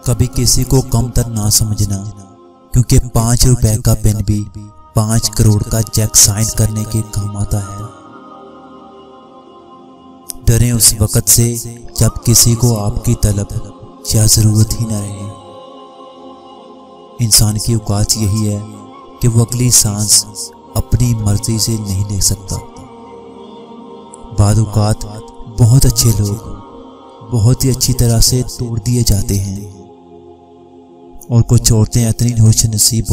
कभी किसी को कमतर ना समझना, क्योंकि 5 रुपए का पेन भी 5 करोड़ का चेक साइन करने के काम आता है। डरें उस वक्त से जब किसी को आपकी तलब या जरूरत ही न रहे। इंसान की औकात यही है कि वो अगली सांस अपनी मर्जी से नहीं ले सकता। बाद औकात बहुत अच्छे लोग बहुत ही अच्छी तरह से तोड़ दिए जाते हैं, और कुछ औरतें इतनी खुश नसीब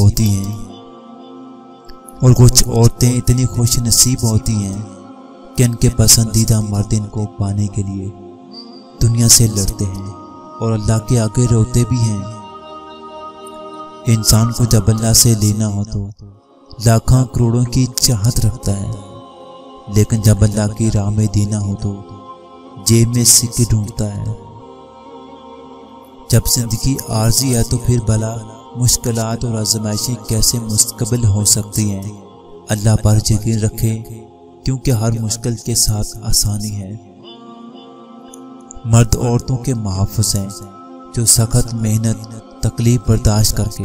होती हैं कि इनके पसंदीदा मर्द इनको पाने के लिए दुनिया से लड़ते हैं और अल्लाह के आगे रोते भी हैं। इंसान को जब अल्लाह से लेना हो तो लाखों करोड़ों की चाहत रखता है, लेकिन जब अल्लाह की राह में देना हो तो जेब में सिक्के ढूंढता है। जब जिंदगी आर्जी है तो फिर भला मुश्किलात और आजमाइशें कैसे मुस्तकबिल हो सकती हैं। अल्लाह पर यकीन रखें, क्योंकि हर मुश्किल के साथ आसानी है। मर्द औरतों के मुहाफ़िज़ हैं जो सख्त मेहनत तकलीफ बर्दाश्त करके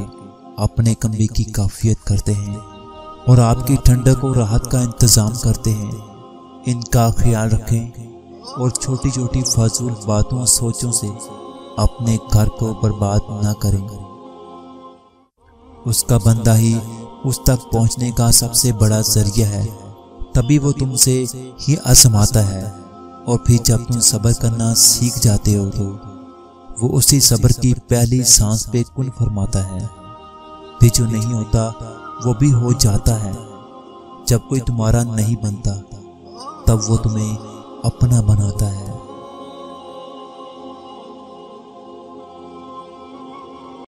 अपने कमरे की काफियत करते हैं और आपकी ठंडक और राहत का इंतज़ाम करते हैं। इनका ख्याल रखें और छोटी छोटी फाजूल बातों और सोचों से अपने घर को बर्बाद ना करें। उसका बंदा ही उस तक पहुंचने का सबसे बड़ा जरिया है, तभी वो तुमसे ही आजमाता है, और फिर जब तुम सब्र करना सीख जाते हो तो वो उसी सब्र की पहली सांस पे कुन फरमाता है। फिर जो नहीं होता वो भी हो जाता है। जब कोई तुम्हारा नहीं बनता तब वो तुम्हें अपना बनाता है।